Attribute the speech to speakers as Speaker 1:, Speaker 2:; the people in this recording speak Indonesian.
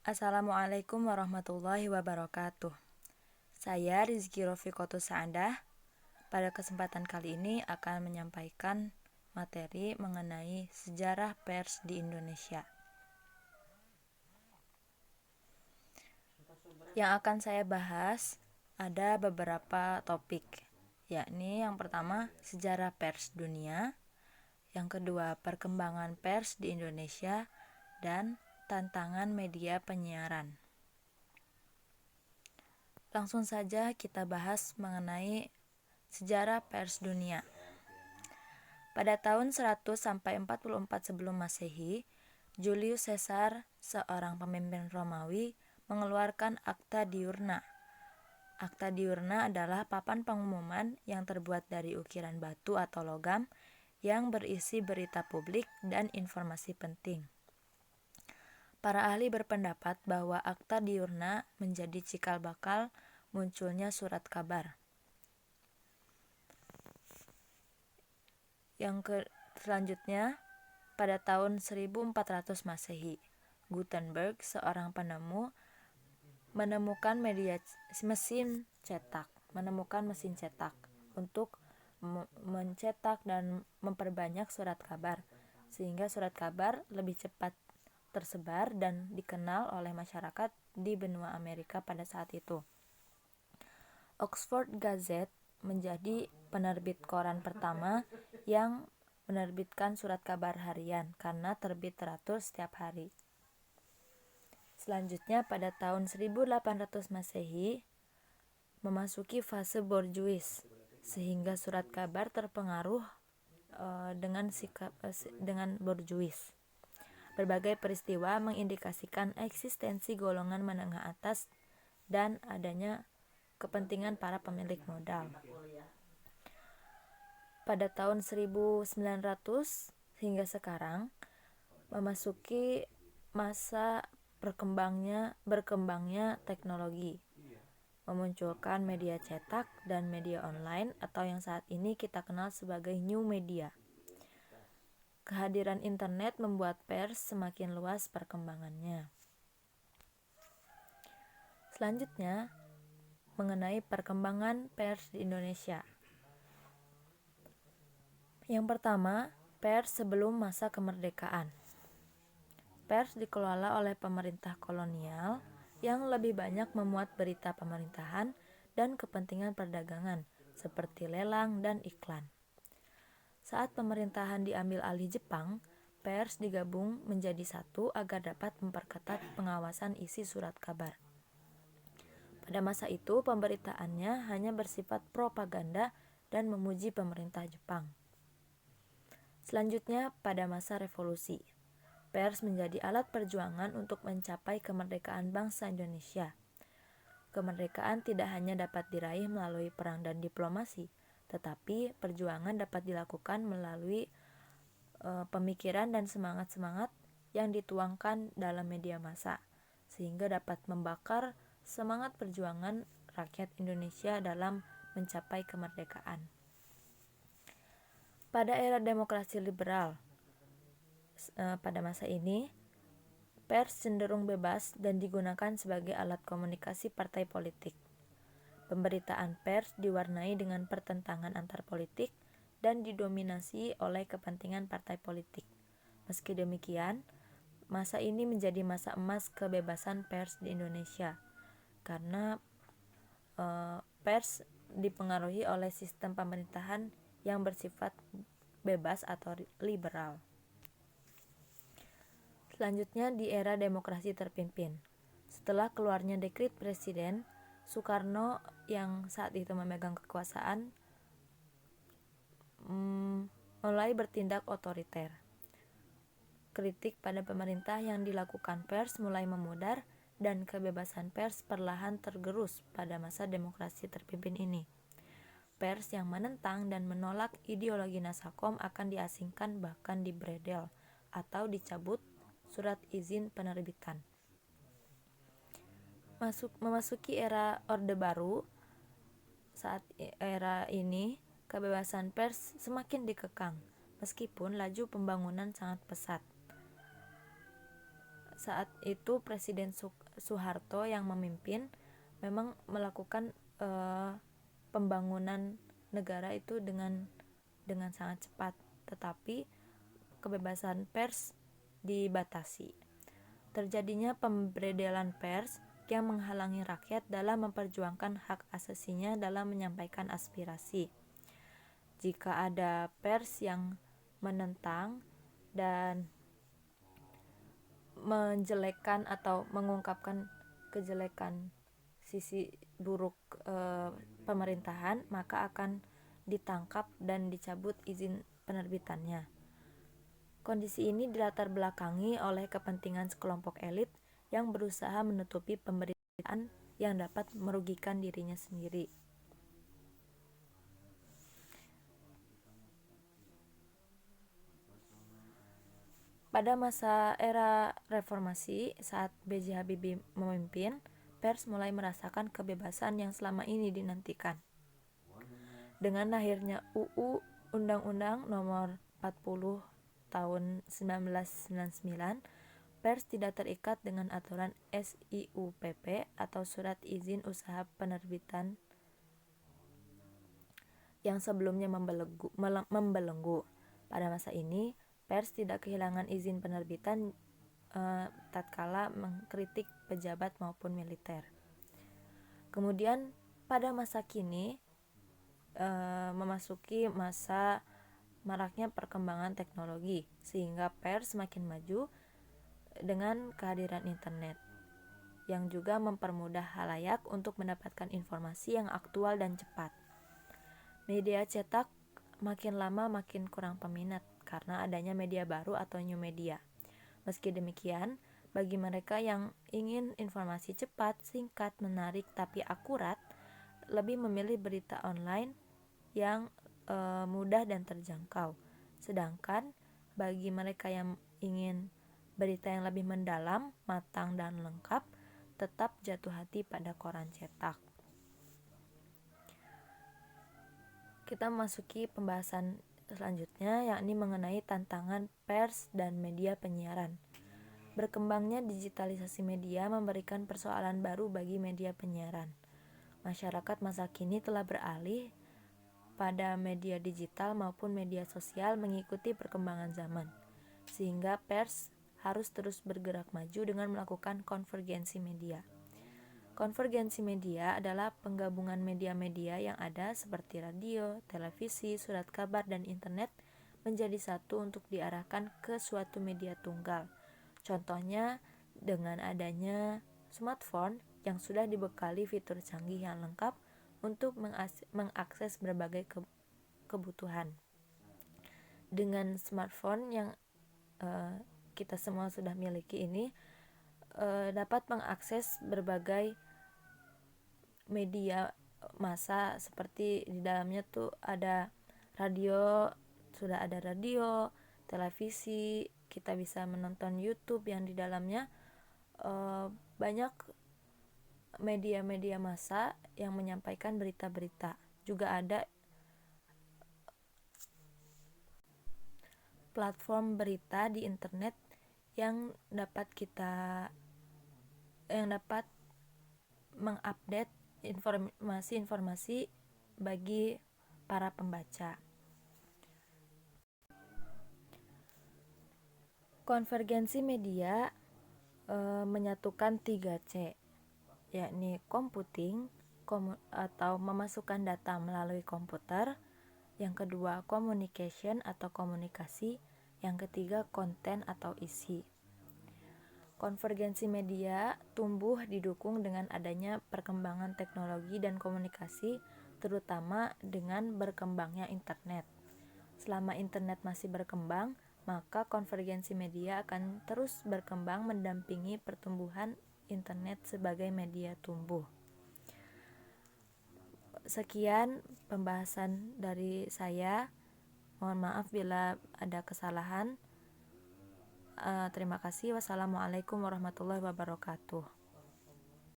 Speaker 1: Assalamualaikum warahmatullahi wabarakatuh. Saya Rizky Rofikotus Sa'adah. Pada kesempatan kali ini akan menyampaikan materi mengenai sejarah pers di Indonesia. Yang akan saya bahas ada beberapa topik, yakni yang pertama sejarah pers dunia, yang kedua perkembangan pers di Indonesia, dan tantangan media penyiaran. Langsung saja kita bahas mengenai sejarah pers dunia. Pada tahun 100 sampai 44 sebelum Masehi, Julius Caesar, seorang pemimpin Romawi, mengeluarkan Akta Diurna. Akta Diurna adalah papan pengumuman yang terbuat dari ukiran batu atau logam yang berisi berita publik dan informasi penting. Para ahli berpendapat bahwa Akta Diurna menjadi cikal bakal munculnya surat kabar. Selanjutnya, pada tahun 1400 Masehi, Gutenberg, seorang penemu, menemukan mesin cetak untuk mencetak dan memperbanyak surat kabar, sehingga surat kabar lebih cepat tersebar dan dikenal oleh masyarakat di benua Amerika pada saat itu. Oxford Gazette menjadi penerbit koran pertama yang menerbitkan surat kabar harian karena terbit teratur setiap hari. Selanjutnya pada tahun 1800 Masehi memasuki fase borjuis, sehingga surat kabar terpengaruh dengan borjuis. Berbagai peristiwa mengindikasikan eksistensi golongan menengah atas dan adanya kepentingan para pemilik modal. Pada tahun 1900 hingga sekarang memasuki masa berkembangnya teknologi, memunculkan media cetak dan media online atau yang saat ini kita kenal sebagai new media. Kehadiran internet membuat pers semakin luas perkembangannya. Selanjutnya, mengenai perkembangan pers di Indonesia. Yang pertama, pers sebelum masa kemerdekaan. Pers dikelola oleh pemerintah kolonial yang lebih banyak memuat berita pemerintahan dan kepentingan perdagangan seperti lelang dan iklan. Saat pemerintahan diambil alih Jepang, pers digabung menjadi satu agar dapat memperketat pengawasan isi surat kabar. Pada masa itu, pemberitaannya hanya bersifat propaganda dan memuji pemerintah Jepang. Selanjutnya, pada masa revolusi, pers menjadi alat perjuangan untuk mencapai kemerdekaan bangsa Indonesia. Kemerdekaan tidak hanya dapat diraih melalui perang dan diplomasi, tetapi perjuangan dapat dilakukan melalui pemikiran dan semangat-semangat yang dituangkan dalam media massa, sehingga dapat membakar semangat perjuangan rakyat Indonesia dalam mencapai kemerdekaan. Pada era demokrasi liberal, pada masa ini, pers cenderung bebas dan digunakan sebagai alat komunikasi partai politik. Pemberitaan pers diwarnai dengan pertentangan antar politik dan didominasi oleh kepentingan partai politik. Meski demikian, masa ini menjadi masa emas kebebasan pers di Indonesia, karena pers dipengaruhi oleh sistem pemerintahan yang bersifat bebas atau liberal. Selanjutnya di era demokrasi terpimpin. Setelah keluarnya dekret Presiden, Soekarno yang saat itu memegang kekuasaan mulai bertindak otoriter. Kritik pada pemerintah yang dilakukan pers mulai memudar dan kebebasan pers perlahan tergerus pada masa demokrasi terpimpin ini. Pers yang menentang dan menolak ideologi Nasakom akan diasingkan bahkan dibredel atau dicabut surat izin penerbitan. Memasuki era Orde Baru, saat era ini kebebasan pers semakin dikekang meskipun laju pembangunan sangat pesat. saat itu Presiden Soeharto yang memimpin memang melakukan pembangunan negara itu dengan sangat cepat, tetapi kebebasan pers dibatasi. Terjadinya pemberedelan pers yang menghalangi rakyat dalam memperjuangkan hak asasinya dalam menyampaikan aspirasi. Jika ada pers yang menentang dan menjelekkan atau mengungkapkan kejelekan sisi buruk pemerintahan, maka akan ditangkap dan dicabut izin penerbitannya. Kondisi ini dilatar belakangi oleh kepentingan sekelompok elit yang berusaha menutupi pemberitaan yang dapat merugikan dirinya sendiri. Pada masa era reformasi, saat B.J. Habibie memimpin, pers mulai merasakan kebebasan yang selama ini dinantikan. Dengan lahirnya UU Undang-Undang Nomor 40 Tahun 1999, pers tidak terikat dengan aturan SIUPP atau Surat Izin Usaha Penerbitan yang sebelumnya membelenggu. Pada masa ini, pers tidak kehilangan izin penerbitan tatkala mengkritik pejabat maupun militer. Kemudian pada masa kini memasuki masa maraknya perkembangan teknologi, sehingga pers semakin maju dengan kehadiran internet yang juga mempermudah halayak untuk mendapatkan informasi yang aktual dan cepat. Media cetak makin lama makin kurang peminat karena adanya media baru atau new media. Meski demikian, bagi mereka yang ingin informasi cepat, singkat, menarik, tapi akurat, lebih memilih berita online yang mudah dan terjangkau. Sedangkan bagi mereka yang ingin berita yang lebih mendalam, matang, dan lengkap, tetap jatuh hati pada koran cetak. Kita memasuki pembahasan selanjutnya, yakni mengenai tantangan pers dan media penyiaran. Berkembangnya digitalisasi media memberikan persoalan baru bagi media penyiaran. Masyarakat masa kini telah beralih pada media digital maupun media sosial mengikuti perkembangan zaman, sehingga pers harus terus bergerak maju dengan melakukan konvergensi media. Konvergensi media adalah penggabungan media-media yang ada seperti radio, televisi, surat kabar, dan internet menjadi satu untuk diarahkan ke suatu media tunggal. Contohnya dengan adanya smartphone yang sudah dibekali fitur canggih yang lengkap untuk mengakses berbagai kebutuhan. Dengan smartphone yang kita semua sudah miliki ini, dapat mengakses berbagai media massa, seperti di dalamnya tuh ada radio, sudah ada radio, televisi, kita bisa menonton YouTube yang di dalamnya banyak media-media massa yang menyampaikan berita-berita. Juga ada platform berita di internet yang dapat mengupdate informasi-informasi bagi para pembaca. Konvergensi media menyatukan 3C, yakni computing atau memasukkan data melalui komputer, yang kedua communication atau komunikasi, yang ketiga konten atau isi. Konvergensi media tumbuh didukung dengan adanya perkembangan teknologi dan komunikasi, terutama dengan berkembangnya internet. Selama internet masih berkembang, maka konvergensi media akan terus berkembang mendampingi pertumbuhan internet sebagai media tumbuh. Sekian pembahasan dari saya. Mohon maaf bila ada kesalahan. Terima kasih. Wassalamualaikum warahmatullahi wabarakatuh.